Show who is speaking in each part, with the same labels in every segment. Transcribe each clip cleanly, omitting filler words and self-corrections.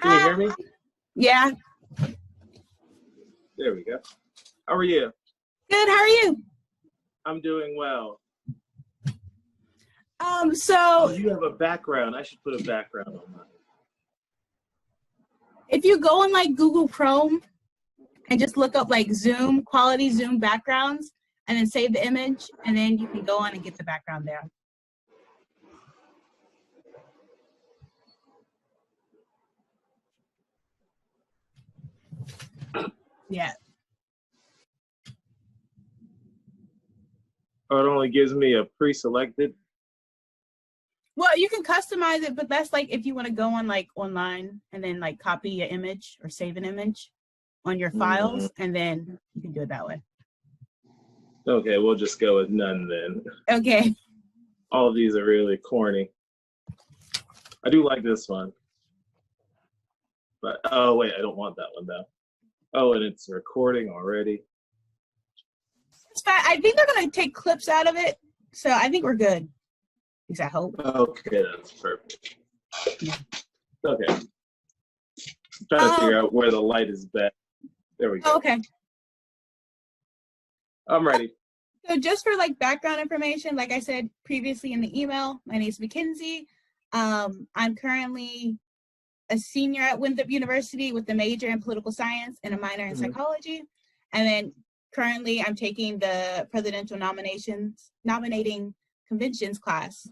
Speaker 1: Can you hear me?
Speaker 2: Yeah.
Speaker 1: There we go. How are you?
Speaker 2: Good. How are you?
Speaker 1: I'm doing well.
Speaker 2: So
Speaker 1: you have a background. I should put a background on mine.
Speaker 2: if you go on like Google Chrome and just look up like quality Zoom backgrounds, and then save the image, and then you can go on and get the background there. Yeah.
Speaker 1: Oh, it only gives me a pre-selected.
Speaker 2: Well, you can customize it, but that's like if you want to go on like online and then like copy an image or save an image on your files, and then you can do it that way.
Speaker 1: Okay, we'll just go with none then.
Speaker 2: Okay.
Speaker 1: All of these are really corny. I do like this one. But, oh wait, I don't want that one though. Oh, and it's recording already.
Speaker 2: It's fine. I think they're going to take clips out of it, so I think we're good. At least I hope.
Speaker 1: Okay, that's perfect. Yeah. Okay. I'm trying to figure out where the light is best. There we go.
Speaker 2: Okay.
Speaker 1: I'm ready.
Speaker 2: So just for like background information, like I said previously in the email, my name is Mackenzie. I'm currently a senior at Winthrop University with a major in political science and a minor in psychology. And then currently I'm taking the Presidential Nominating Conventions class.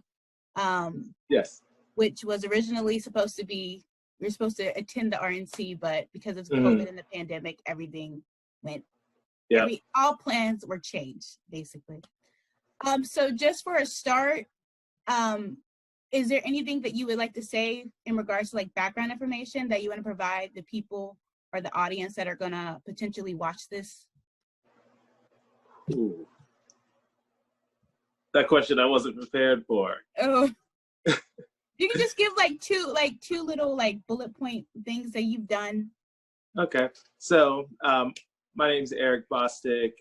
Speaker 1: Yes.
Speaker 2: Which was originally supposed to be, we were supposed to attend the RNC, but because of COVID and the pandemic, everything went.
Speaker 1: Yeah.
Speaker 2: All plans were changed, basically. So just for a start, is there anything that you would like to say in regards to like background information that you want to provide the people or the audience that are going to potentially watch this?
Speaker 1: Ooh. That question I wasn't prepared for.
Speaker 2: Oh. You can just give like two little like bullet point things that you've done.
Speaker 1: Okay. So my name's Eric Bostic,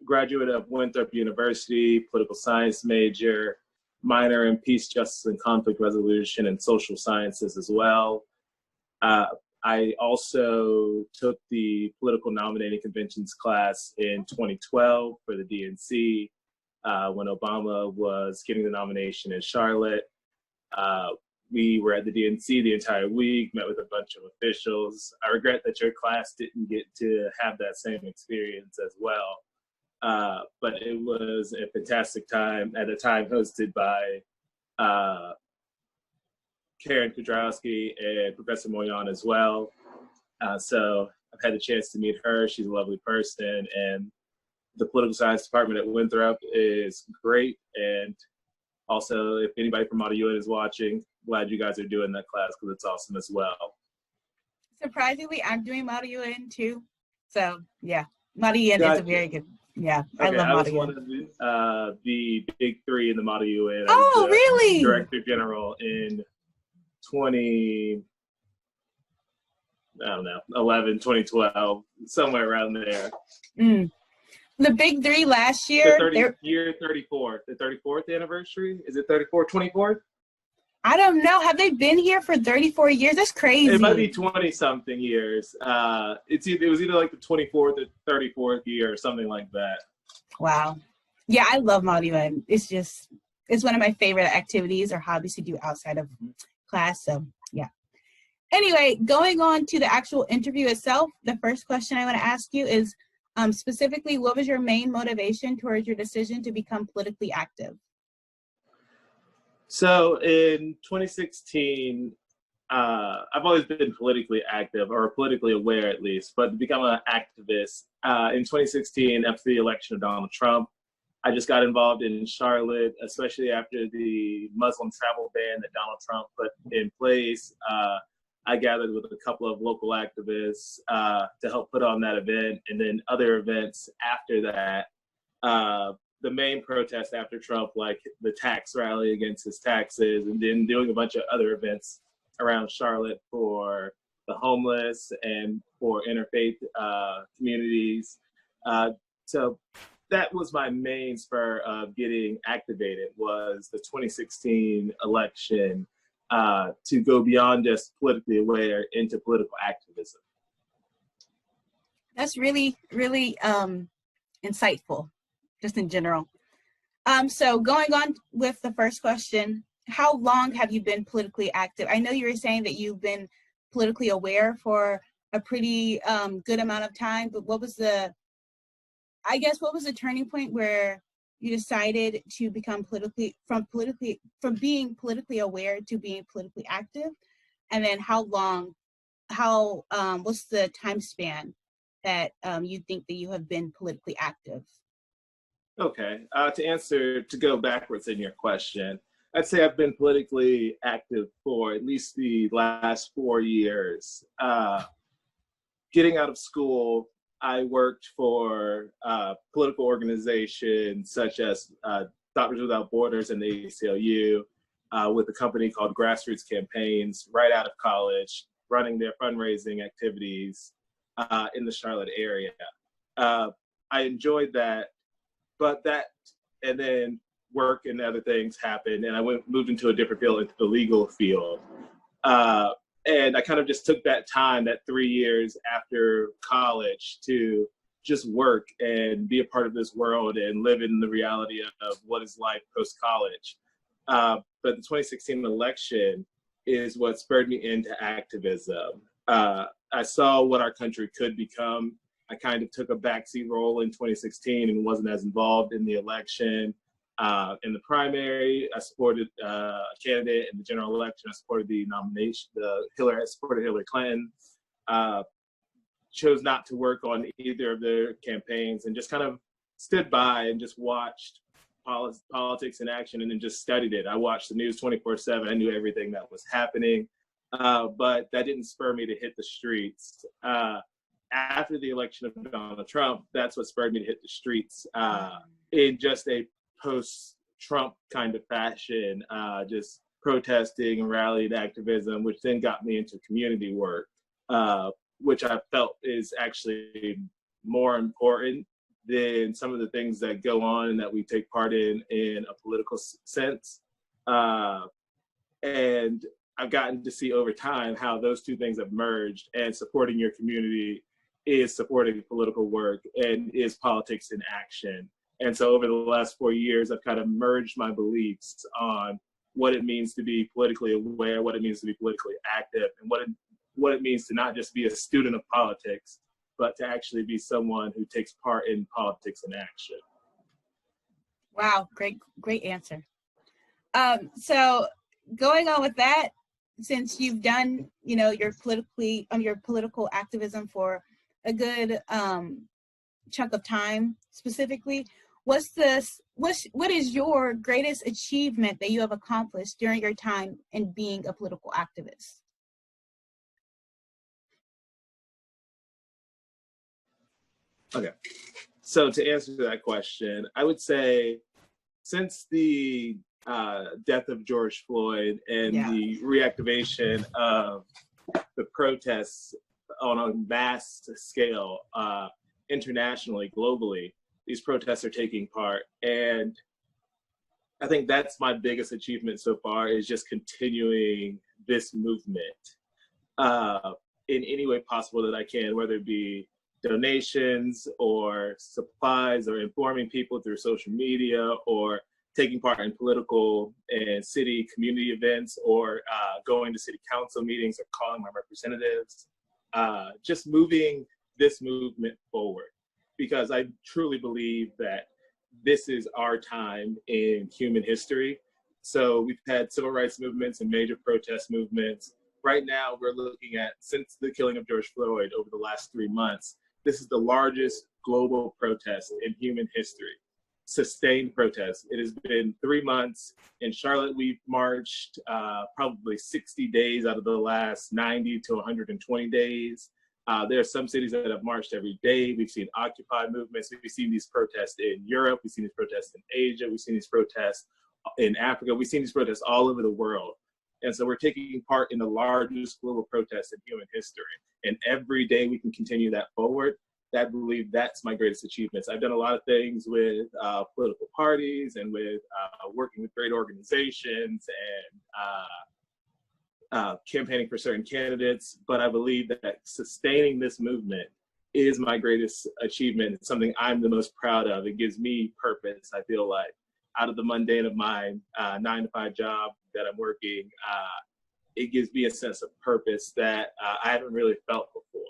Speaker 1: graduate of Winthrop University, political science major, minor in peace, justice, and conflict resolution and social sciences as well. I also took the political nominating conventions class in 2012 for the DNC when Obama was getting the nomination in Charlotte. We were at the DNC the entire week, met with a bunch of officials. I regret that your class didn't get to have that same experience as well. But it was a fantastic time, at a time hosted by Karen Kudrowski and Professor Moyan as well. So I've had the chance to meet her. She's a lovely person, and the political science department at Winthrop is great. And also, if anybody from Model UN is watching, glad you guys are doing that class because it's awesome as well.
Speaker 2: Surprisingly, I'm doing Model UN too. So yeah, Model UN is a very good. Yeah,
Speaker 1: okay,
Speaker 2: I love Model UN.
Speaker 1: I was one of the big three in the Model UN.
Speaker 2: Oh, really?
Speaker 1: Director General in 2012, somewhere around there.
Speaker 2: The big three last year.
Speaker 1: Year 34, the 34th anniversary. Is it 24th?
Speaker 2: I don't know. Have they been here for 34 years? That's crazy.
Speaker 1: It might be 20-something years. It was either like the 24th or 34th year or something like that.
Speaker 2: Wow. Yeah, I love Model UN. It's one of my favorite activities or hobbies to do outside of class. So yeah. Anyway, going on to the actual interview itself, the first question I want to ask you is specifically, what was your main motivation towards your decision to become politically active?
Speaker 1: So in 2016, I've always been politically active, or politically aware at least, but to become an activist, in 2016, after the election of Donald Trump, I just got involved in Charlotte, especially after the Muslim travel ban that Donald Trump put in place. I gathered with a couple of local activists to help put on that event, and then other events after that. The main protest after Trump, like the tax rally against his taxes, and then doing a bunch of other events around Charlotte for the homeless and for interfaith communities. So that was my main spur of getting activated, was the 2016 election. to go beyond just politically aware into political activism.
Speaker 2: That's really, really insightful, just in general. So going on with the first question, how long have you been politically active? I know you were saying that you've been politically aware for a pretty good amount of time, but what was the turning point where you decided to become from being politically aware to being politically active? And then what's the time span that you think that you have been politically active?
Speaker 1: Okay, to go backwards in your question, I'd say I've been politically active for at least the last 4 years. Getting out of school, I worked for political organizations such as Doctors Without Borders and the ACLU, with a company called Grassroots Campaigns right out of college, running their fundraising activities in the Charlotte area. I enjoyed that, and then work and other things happened, and I moved into a different field, into the legal field. And I kind of just took that time, that 3 years after college, to just work and be a part of this world and live in the reality of what is life post-college. But the 2016 election is what spurred me into activism. I saw what our country could become. I kind of took a backseat role in 2016 and wasn't as involved in the election. In the primary, I supported a candidate. In the general election, I supported the nomination. I supported Hillary Clinton. Chose not to work on either of their campaigns and just kind of stood by and just watched politics in action and then just studied it. I watched the news 24/7. I knew everything that was happening, but that didn't spur me to hit the streets. After the election of Donald Trump, that's what spurred me to hit the streets in just a post-Trump kind of fashion, just protesting and rallying activism, which then got me into community work, which I felt is actually more important than some of the things that go on and that we take part in a political sense. And I've gotten to see over time how those two things have merged, and supporting your community is supporting political work and is politics in action. And so over the last 4 years, I've kind of merged my beliefs on what it means to be politically aware, what it means to be politically active, and what it means to not just be a student of politics, but to actually be someone who takes part in politics in action.
Speaker 2: Wow, great answer. So going on with that, since you've done, your political activism for a good chunk of time specifically, what is your greatest achievement that you have accomplished during your time in being a political activist?
Speaker 1: Okay, so to answer that question, I would say since the death of George Floyd and the reactivation of the protests on a vast scale, internationally, globally, these protests are taking part. And I think that's my biggest achievement so far, is just continuing this movement in any way possible that I can, whether it be donations or supplies or informing people through social media or taking part in political and city community events or going to city council meetings or calling my representatives, just moving this movement forward, because I truly believe that this is our time in human history. So we've had civil rights movements and major protest movements. Right now, we're looking at, since the killing of George Floyd over the last 3 months, this is the largest global protest in human history, sustained protest. It has been 3 months. In Charlotte, we've marched probably 60 days out of the last 90 to 120 days. There are some cities that have marched every day. We've seen Occupy movements. We've seen these protests in Europe. We've seen these protests in Asia. We've seen these protests in Africa. We've seen these protests all over the world. And so we're taking part in the largest global protest in human history. And every day we can continue that forward. I believe that's my greatest achievements. I've done a lot of things with political parties and with working with great organizations and campaigning for certain candidates, but I believe that sustaining this movement is my greatest achievement. It's something I'm the most proud of. It gives me purpose, I feel like, out of the mundane of my 9-to-5 job that I'm working. It gives me a sense of purpose that I haven't really felt before.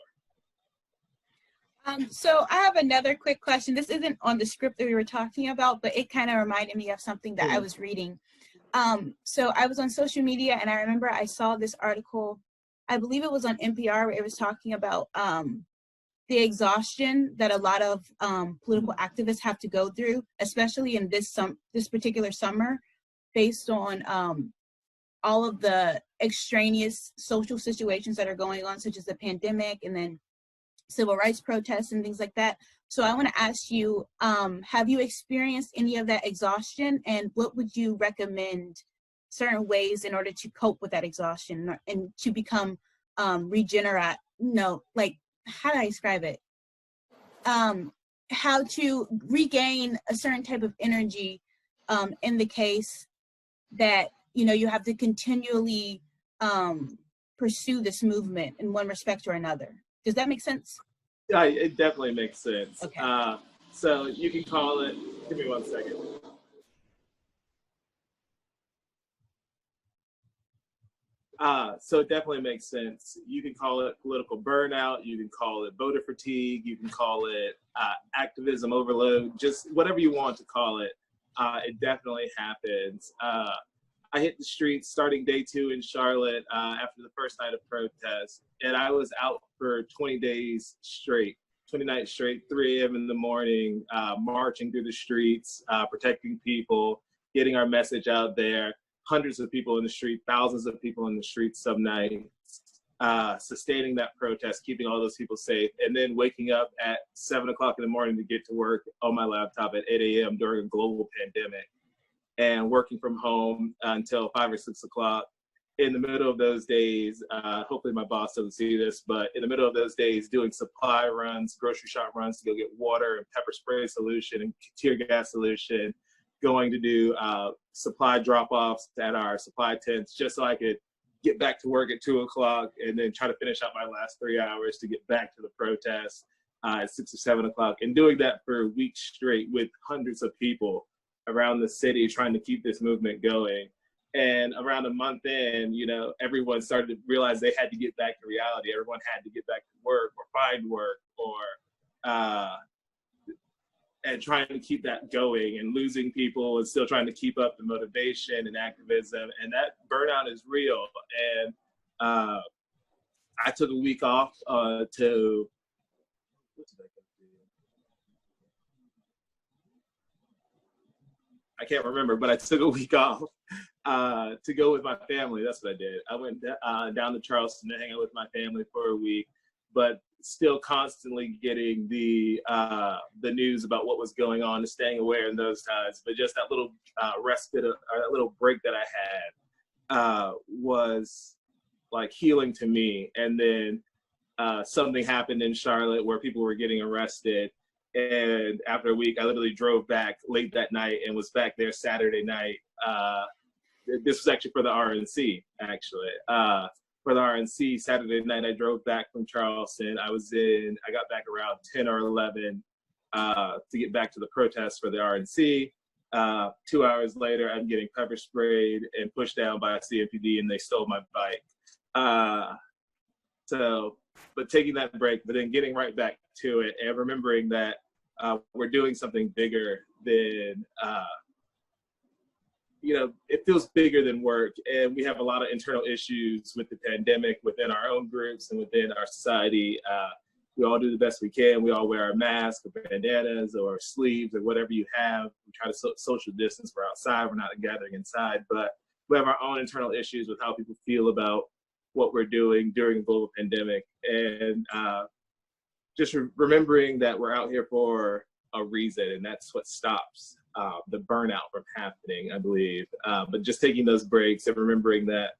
Speaker 2: So I have another quick question. This isn't on the script that we were talking about, but it kind of reminded me of something that I was reading. So I was on social media and I remember I saw this article, I believe it was on NPR, where it was talking about the exhaustion that a lot of political activists have to go through, especially in this particular summer, based on all of the extraneous social situations that are going on, such as the pandemic and then civil rights protests and things like that. So I want to ask you, have you experienced any of that exhaustion, and what would you recommend certain ways in order to cope with that exhaustion and to become regenerate? No, like, how do I describe it? How to regain a certain type of energy in the case that, you know, you have to continually pursue this movement in one respect or another. Does that make sense?
Speaker 1: Yeah, it definitely makes sense.
Speaker 2: Okay.
Speaker 1: So you can call it, give me 1 second. So it definitely makes sense. You can call it political burnout, you can call it voter fatigue, you can call it activism overload, just whatever you want to call it. It definitely happens. I hit the streets starting day 2 in Charlotte after the first night of protest, and I was out for 20 days straight, 20 nights straight, 3 a.m. in the morning, marching through the streets, protecting people, getting our message out there. Hundreds of people in the street, thousands of people in the streets some nights, sustaining that protest, keeping all those people safe, and then waking up at 7 o'clock in the morning to get to work on my laptop at 8 a.m. during a global pandemic, and working from home until 5 or 6 o'clock. In the middle of those days, hopefully my boss doesn't see this, but in the middle of those days, doing supply runs, grocery shop runs to go get water and pepper spray solution and tear gas solution, going to do supply drop-offs at our supply tents just so I could get back to work at 2 o'clock and then try to finish out my last 3 hours to get back to the protest at 6 or 7 o'clock, and doing that for weeks straight with hundreds of people around the city trying to keep this movement going. And around a month in, you know, everyone started to realize they had to get back to reality. Everyone had to get back to work or find work or and trying to keep that going, and losing people and still trying to keep up the motivation and activism. And that burnout is real. And I took a week off what did I go do? I can't remember, but I took a week off to go with my family. That's what I did. I went down to Charleston to hang out with my family for a week, but still constantly getting the news about what was going on and staying aware in those times. But just that little respite, or that little break that I had was like healing to me. And then something happened in Charlotte where people were getting arrested. And after a week, I literally drove back late that night and was back there Saturday night. This was actually for the RNC, actually. For the RNC, Saturday night, I drove back from Charleston. I got back around 10 or 11 to get back to the protest for the RNC. 2 hours later, I'm getting pepper sprayed and pushed down by a CMPD, and they stole my bike. But taking that break, but then getting right back to it and remembering that we're doing something bigger than, it feels bigger than work. And we have a lot of internal issues with the pandemic within our own groups and within our society. We all do the best we can. We all wear our masks or bandanas or sleeves or whatever you have. We try to social distance. We're outside. We're not gathering inside. But we have our own internal issues with how people feel about what we're doing during a global pandemic. And just remembering that we're out here for a reason, and that's what stops the burnout from happening, I believe. But just taking those breaks and remembering that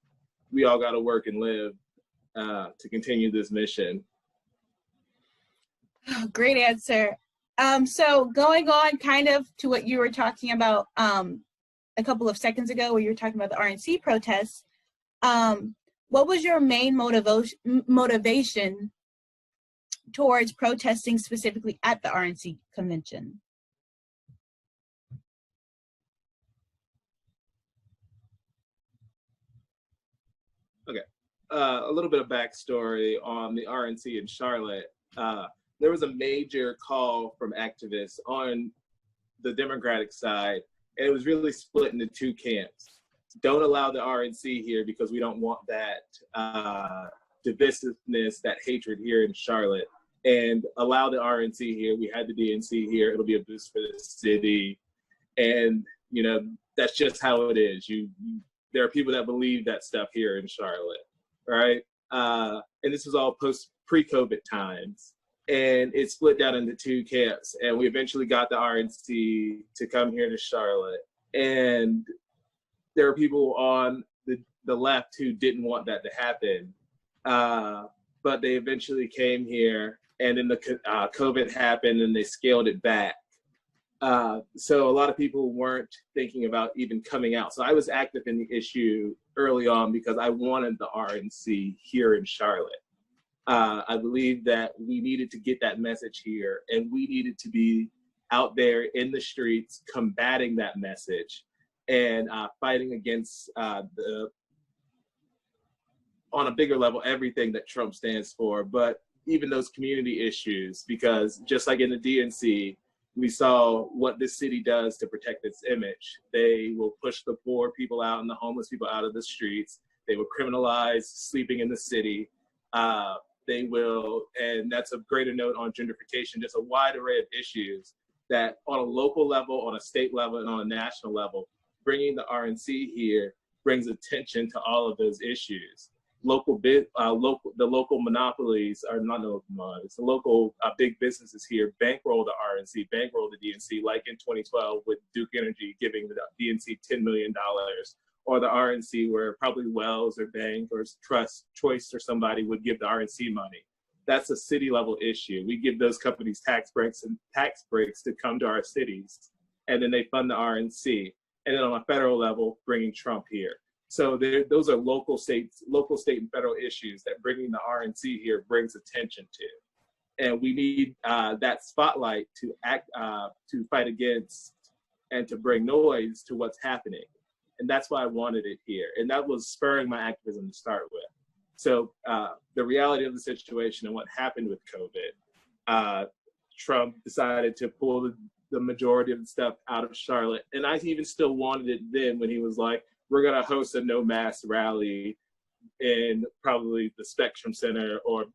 Speaker 1: we all got to work and live to continue this mission.
Speaker 2: Oh, great answer. So going on kind of to what you were talking about a couple of seconds ago, where you were talking about the RNC protests, what was your main motivation towards protesting specifically at the RNC convention?
Speaker 1: Okay, a little bit of backstory on the RNC in Charlotte. There was a major call from activists on the Democratic side, and it was really split into two camps. Don't allow the RNC here because we don't want that divisiveness, that hatred here in Charlotte, and allow the RNC here. We had the DNC here. It'll be a boost for the city. And, you know, that's just how it is. There are people that believe that stuff here in Charlotte, right? And this was all pre-COVID times. And it split down into two camps. And we eventually got the RNC to come here to Charlotte. And there are people on the left who didn't want that to happen. But they eventually came here, and then the COVID happened and they scaled it back. So a lot of people weren't thinking about even coming out. So I was active in the issue early on because I wanted the RNC here in Charlotte. I believe that we needed to get that message here, and we needed to be out there in the streets combating that message and fighting against on a bigger level, everything that Trump stands for, but even those community issues, because just like in the DNC, we saw what this city does to protect its image. They will push the poor people out and the homeless people out of the streets. They will criminalize sleeping in the city. They will, and that's a greater note on gentrification, just a wide array of issues that on a local level, on a state level, and on a national level, bringing the RNC here brings attention to all of those issues. The local monopolies are not local monopolies. The local big businesses here bankroll the RNC, bankroll the DNC, like in 2012 with Duke Energy giving the DNC $10 million, or the RNC where probably Wells or Bank or Trust Choice or somebody would give the RNC money. That's a city level issue. We give those companies tax breaks to come to our cities, and then they fund the RNC. And then on a federal level, bringing Trump here. So those are local, state, and federal issues that bringing the RNC here brings attention to. And we need that spotlight to to fight against and to bring noise to what's happening. And that's why I wanted it here. And that was spurring my activism to start with. So the reality of the situation and what happened with COVID, Trump decided to pull the majority of the stuff out of Charlotte. And I even still wanted it then when he was like, we're going to host a no mask rally in probably the Spectrum Center or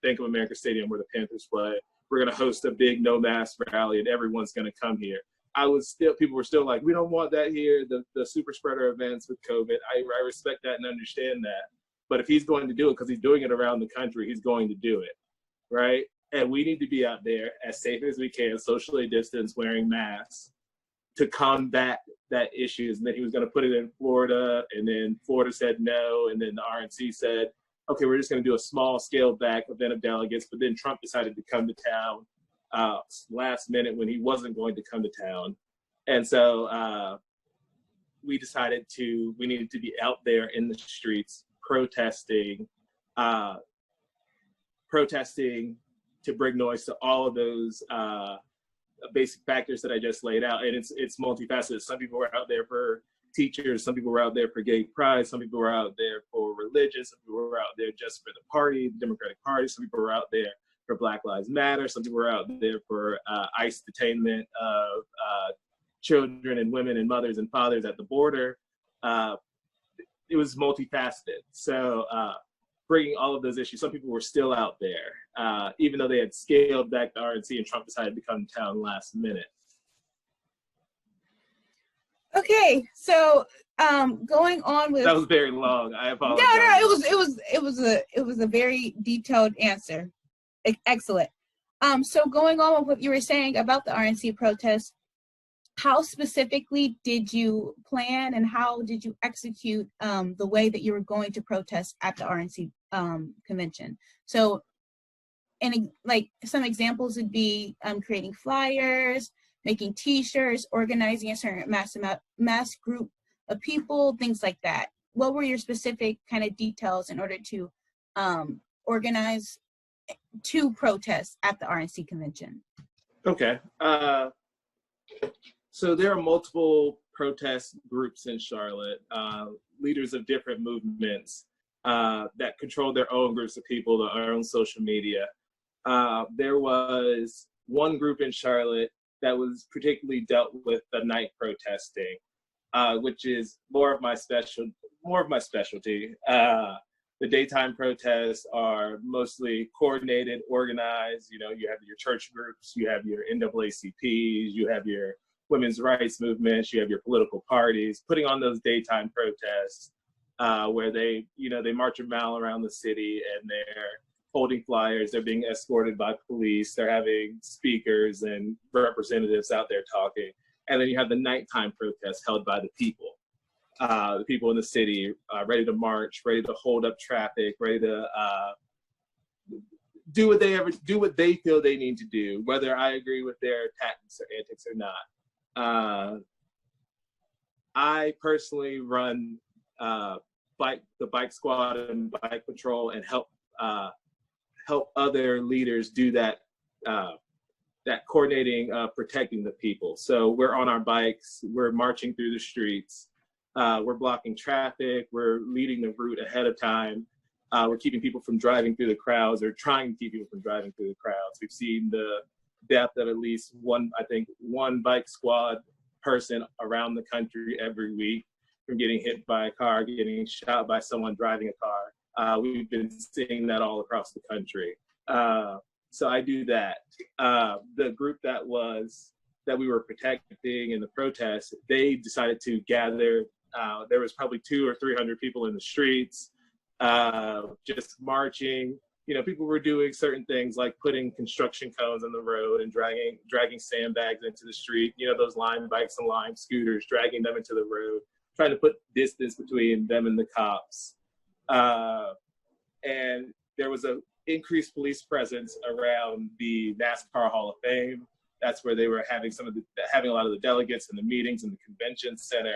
Speaker 1: Bank of America Stadium where the Panthers play. We're going to host a big no mask rally and everyone's going to come here. People were still like, we don't want that here, the super spreader events with COVID. I respect that and understand that. But if he's going to do it, because he's doing it around the country, he's going to do it, right? And we need to be out there as safe as we can, socially distanced, wearing masks to combat that issue. And then he was going to put it in Florida, and then Florida said no, and then the RNC said, okay, we're just going to do a small scale back event of delegates. But then Trump decided to come to town last minute when he wasn't going to come to town. And so we decided we needed to be out there in the streets protesting to bring noise to all of those basic factors that I just laid out. And it's multifaceted. Some people were out there for teachers, some people were out there for gay pride, some people were out there for religion, some people were out there just for the party, the Democratic Party, some people were out there for Black Lives Matter, some people were out there for ICE detainment of children and women and mothers and fathers at the border. It was multifaceted. So bringing all of those issues, some people were still out there, even though they had scaled back the RNC and Trump decided to come to town last minute.
Speaker 2: Okay, so going on with
Speaker 1: that was very long. I apologize.
Speaker 2: No, it was a very detailed answer. Excellent. So going on with what you were saying about the RNC protests, how specifically did you plan and how did you execute the way that you were going to protest at the RNC convention? So, and like some examples would be creating flyers, making T-shirts, organizing a certain mass group of people, things like that. what were your specific kind of details in order to organize two protests at the RNC convention?
Speaker 1: Okay. So there are multiple protest groups in Charlotte, leaders of different movements that control their own groups of people, their own social media. There was one group in Charlotte that was particularly dealt with the night protesting, which is more of my specialty. The daytime protests are mostly coordinated, organized. You know, you have your church groups, you have your NAACPs, you have your women's rights movements, you have your political parties putting on those daytime protests where they march a mile around the city and they're holding flyers, they're being escorted by police, they're having speakers and representatives out there talking. And then you have the nighttime protests held by the people in the city, ready to march, ready to hold up traffic, ready to do what they feel they need to do, whether I agree with their tactics or antics or not. I personally run the bike squad and bike patrol and help other leaders do that coordinating, protecting the people. So we're on our bikes, we're marching through the streets, we're blocking traffic, we're leading the route ahead of time, we're keeping people from driving through the crowds, or trying to keep people from driving through the crowds. We've seen the death of at least one bike squad person around the country every week from getting hit by a car, getting shot by someone driving a car. We've been seeing that all across the country. So I do that. The group that we were protecting in the protests, they decided to gather. There was probably 200 or 300 people in the streets, just marching. You know, people were doing certain things like putting construction cones on the road and dragging sandbags into the street. You know, those Lime bikes and Lime scooters, dragging them into the road, trying to put distance between them and the cops. And there was a increased police presence around the NASCAR Hall of Fame. That's where they were having a lot of the delegates in the meetings in the convention center.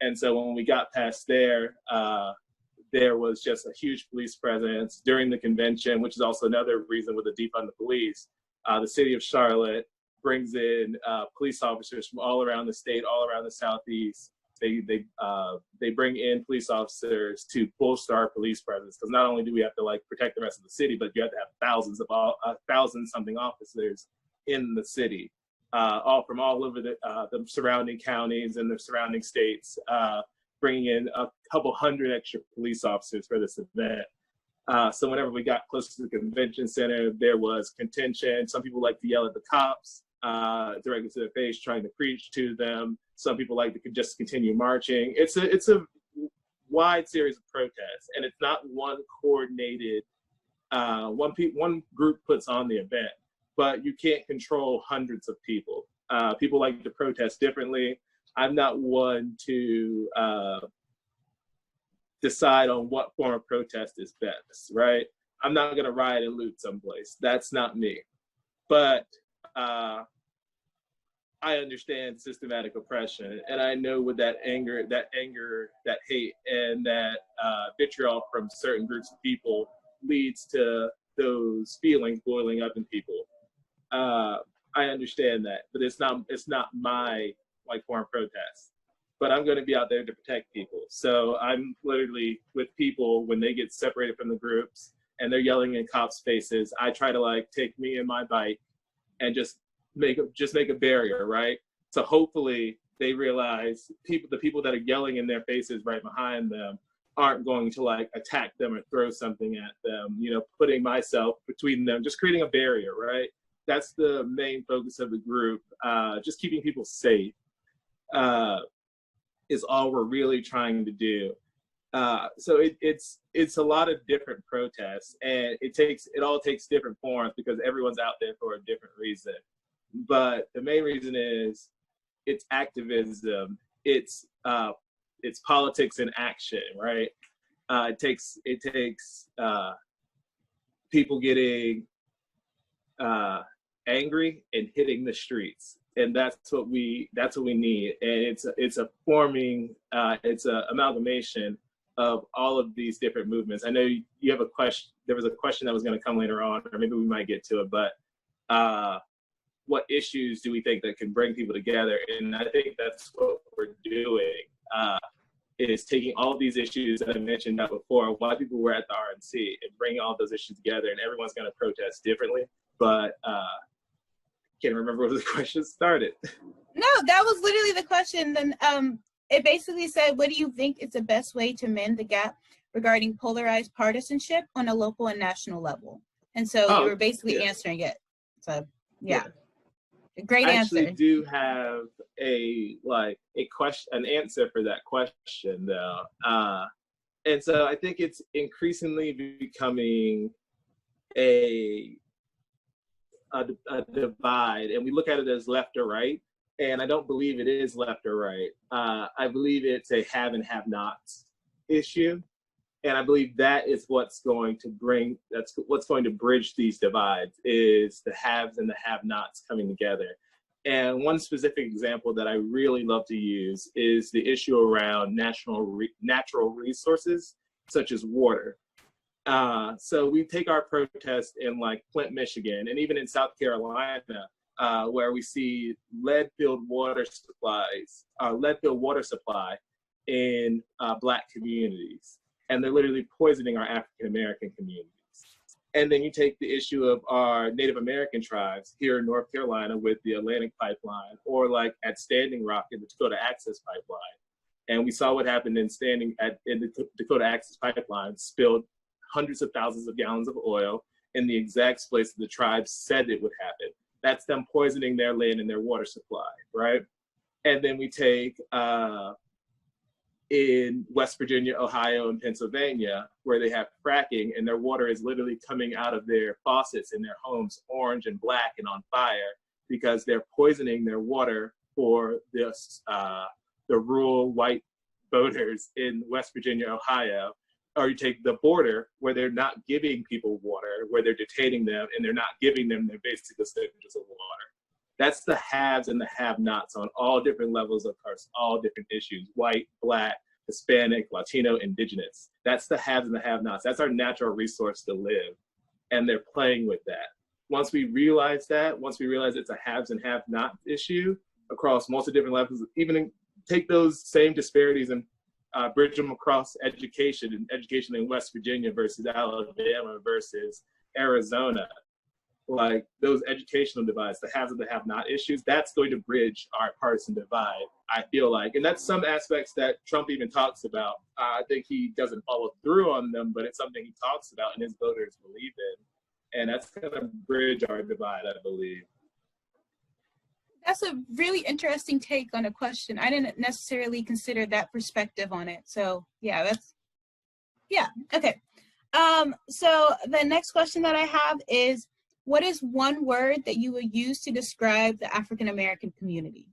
Speaker 1: And so when we got past there was just a huge police presence during the convention, which is also another reason with the defund the police. The city of Charlotte brings in police officers from all around the state, all around the Southeast. They bring in police officers to bolster our police presence, because not only do we have to protect the rest of the city, but you have to have thousand something officers in the city, all from all over the surrounding counties and the surrounding states, bringing in a couple hundred extra police officers for this event. So whenever we got close to the convention center, there was contention. Some people like to yell at the cops directly to their face, trying to preach to them. Some people like to just continue marching. It's a wide series of protests, and it's not one coordinated. One group puts on the event, but you can't control hundreds of people. People like to protest differently. I'm not one to decide on what form of protest is best, right? I'm not going to riot and loot someplace. That's not me. But I understand systematic oppression, and I know with that anger, that hate, and that vitriol from certain groups of people leads to those feelings boiling up in people. I understand that, but it's not my form of protest. But I'm going to be out there to protect people. So I'm literally with people when they get separated from the groups and they're yelling in cops' faces. I try to take me and my bike and just make a barrier, right? So hopefully they realize the people that are yelling in their faces right behind them aren't going to attack them or throw something at them, putting myself between them, just creating a barrier, right? That's the main focus of the group. Just keeping people safe is all we're really trying to do. So it's a lot of different protests, and it all takes different forms because everyone's out there for a different reason. But the main reason is it's activism. It's politics in action, right? It takes people getting angry and hitting the streets, and that's what we need. And it's a amalgamation of all of these different movements. I know you have a question. There was a question that was going to come later on, or maybe we might get to it. But what issues do we think that can bring people together? And I think that's what we're doing. Is taking all of these issues that I mentioned before, why people were at the RNC, and bringing all those issues together. And everyone's going to protest differently. But can't remember where the question started.
Speaker 2: No, that was literally the question. Then it basically said, what do you think is the best way to mend the gap regarding polarized partisanship on a local and national level? And so you were basically answering it. So yeah. Great answer. I
Speaker 1: actually do have an answer for that question though. And so I think it's increasingly becoming a divide, and we look at it as left or right. And I don't believe it is left or right. I believe it's a have and have nots issue. And I believe that is what's going to bridge these divides, is the haves and the have nots coming together. And one specific example that I really love to use is the issue around natural resources, such as water. So we take our protest in like Flint, Michigan, and even in South Carolina, where we see lead-filled water supply in Black communities. And they're literally poisoning our African-American communities. And then you take the issue of our Native American tribes here in North Carolina with the Atlantic Pipeline, or like at Standing Rock in the Dakota Access Pipeline. And we saw what happened in the Dakota Access Pipeline, spilled hundreds of thousands of gallons of oil in the exact place that the tribes said it would happen. That's them poisoning their land and their water supply, right? And then we take in West Virginia, Ohio, and Pennsylvania, where they have fracking, and their water is literally coming out of their faucets in their homes orange and black and on fire, because they're poisoning their water for the rural white voters in West Virginia, Ohio. Or you take the border, where they're not giving people water, where they're detaining them, and they're not giving them their basic essentials of water. That's the haves and the have-nots on all different levels, of course, all different issues: white, Black, Hispanic, Latino, Indigenous. That's the haves and the have-nots. That's our natural resource to live. And they're playing with that. Once we realize it's a haves and have-not issue across multiple different levels, even take those same disparities and bridge them across education in West Virginia versus Alabama versus Arizona. Like those educational divides, the haves and the have-not issues, that's going to bridge our partisan divide, I feel like. And that's some aspects that Trump even talks about. I think he doesn't follow through on them, but it's something he talks about and his voters believe in. And that's going to bridge our divide, I believe.
Speaker 2: That's a really interesting take on a question. I didn't necessarily consider that perspective on it. So yeah, okay. So the next question that I have is, what is one word that you would use to describe the African American community?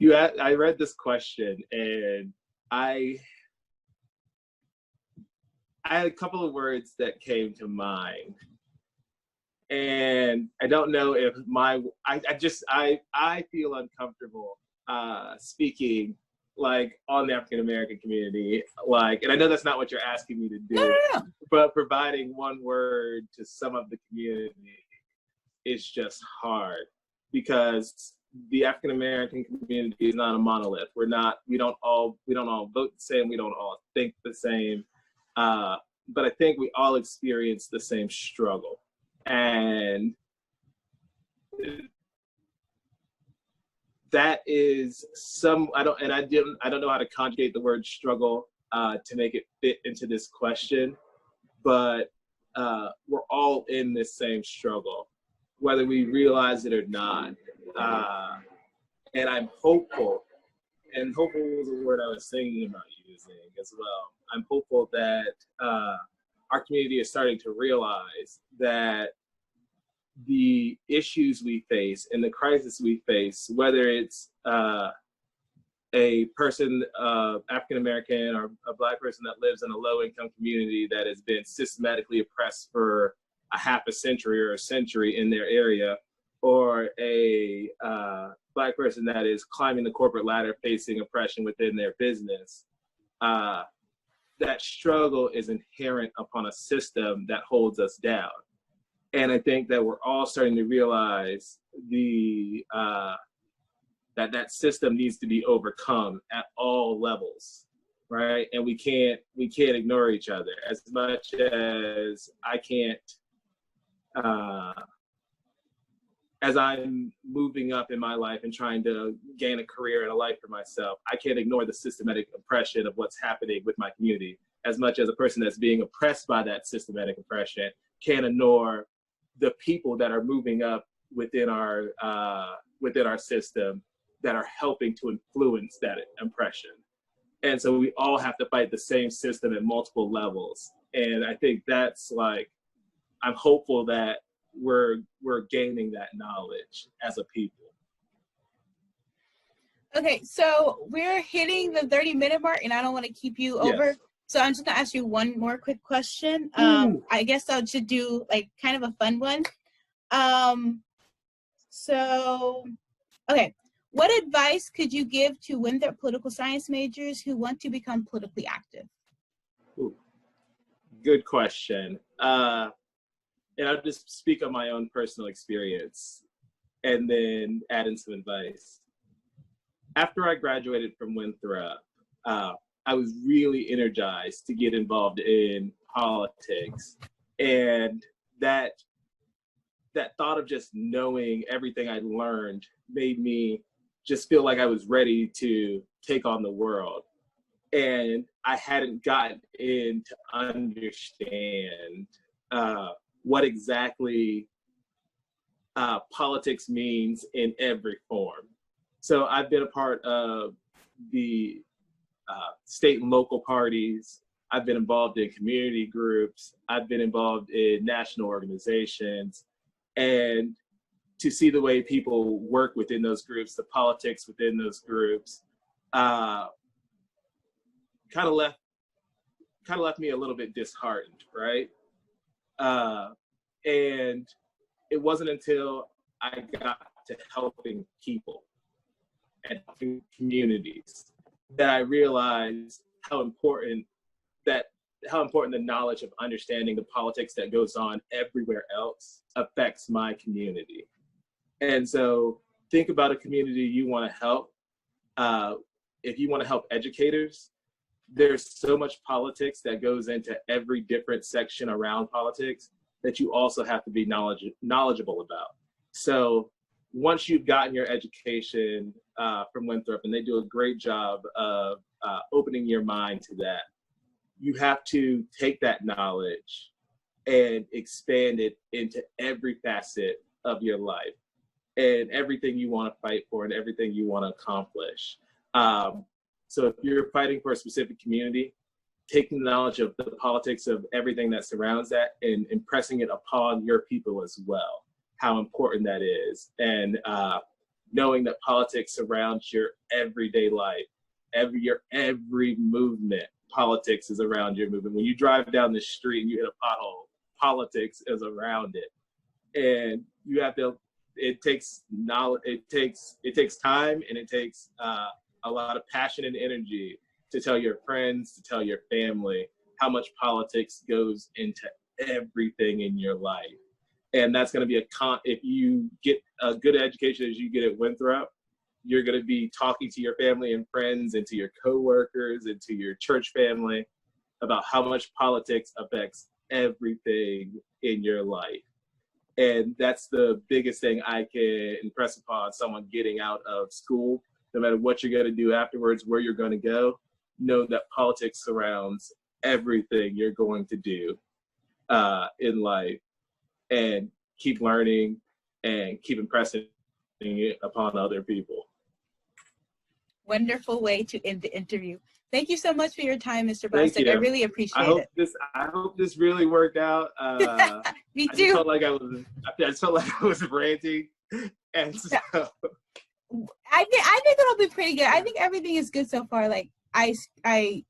Speaker 1: I read this question, and I had a couple of words that came to mind. And I don't know if I feel uncomfortable speaking like on the African American community, and I know that's not what you're asking me to do,
Speaker 2: no.
Speaker 1: But providing one word to sum up the community is just hard, because the African American community is not a monolith. We don't all vote the same, we don't all think the same, but I think we all experience the same struggle. And that is I don't know how to conjugate the word struggle to make it fit into this question, but we're all in this same struggle, whether we realize it or not. And I'm hopeful, and hopeful was a word I was thinking about using as well. I'm hopeful that our community is starting to realize that the issues we face and the crisis we face, whether it's a person, African American or a Black person that lives in a low income community that has been systematically oppressed for a half a century or a century in their area, or a Black person that is climbing the corporate ladder facing oppression within their business, that struggle is inherent upon a system that holds us down. And I think that we're all starting to realize that system needs to be overcome at all levels, right? And we can't ignore each other as much as I can't. As I'm moving up in my life and trying to gain a career and a life for myself, I can't ignore the systematic oppression of what's happening with my community, as much as a person that's being oppressed by that systematic oppression can't ignore the people that are moving up within our system that are helping to influence that oppression. And so we all have to fight the same system at multiple levels. And I think that's like, I'm hopeful that we're gaining that knowledge as a people.
Speaker 2: Okay, so we're hitting the 30-minute mark, and I don't want to keep you over. So I'm just gonna ask you one more quick question. I guess I should do like kind of a fun one. Okay, what advice could you give to Winthrop political science majors who want to become politically active?
Speaker 1: Ooh, good question. And I'll just speak on my own personal experience and then add in some advice. After I graduated from Winthrop, I was really energized to get involved in politics. And that thought of just knowing everything I learned made me just feel like I was ready to take on the world. And I hadn't gotten in to understand what exactly politics means in every form. So I've been a part of the state and local parties. I've been involved in community groups. I've been involved in national organizations. And to see the way people work within those groups, the politics within those groups, kind of left me a little bit disheartened, right? And it wasn't until I got to helping people and helping communities that I realized how important the knowledge of understanding the politics that goes on everywhere else affects my community. And so think about a community you want to help. If you want to help educators, there's so much politics that goes into every different section around politics that you also have to be knowledgeable about. So once you've gotten your education from Winthrop, and they do a great job of opening your mind to that, you have to take that knowledge and expand it into every facet of your life and everything you want to fight for and everything you want to accomplish. So if you're fighting for a specific community, taking the knowledge of the politics of everything that surrounds that and impressing it upon your people as well, how important that is. And knowing that politics surrounds your everyday life, every movement, politics is around your movement. When you drive down the street and you hit a pothole, politics is around it. And you have to, it takes knowledge, it takes time, and it takes a lot of passion and energy to tell your friends, to tell your family how much politics goes into everything in your life. And that's going to be if you get a good education as you get at Winthrop, you're going to be talking to your family and friends and to your coworkers and to your church family about how much politics affects everything in your life. And that's the biggest thing I can impress upon someone getting out of school. No matter what you're going to do afterwards, where you're going to go, know that politics surrounds everything you're going to do in life, and keep learning and keep impressing it upon other people.
Speaker 2: Wonderful way to end the interview. Thank you so much for your time, Mr. Bostic. I really appreciate it.
Speaker 1: I hope this really worked out.
Speaker 2: Me too.
Speaker 1: I just felt like I was ranting, and so
Speaker 2: I think it'll be pretty good. I think everything is good so far. Like I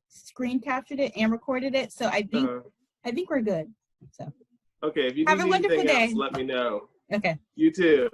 Speaker 2: screen captured it and recorded it, so I think we're good. So
Speaker 1: okay, if you
Speaker 2: have a wonderful day.
Speaker 1: Let me know.
Speaker 2: Okay.
Speaker 1: You too.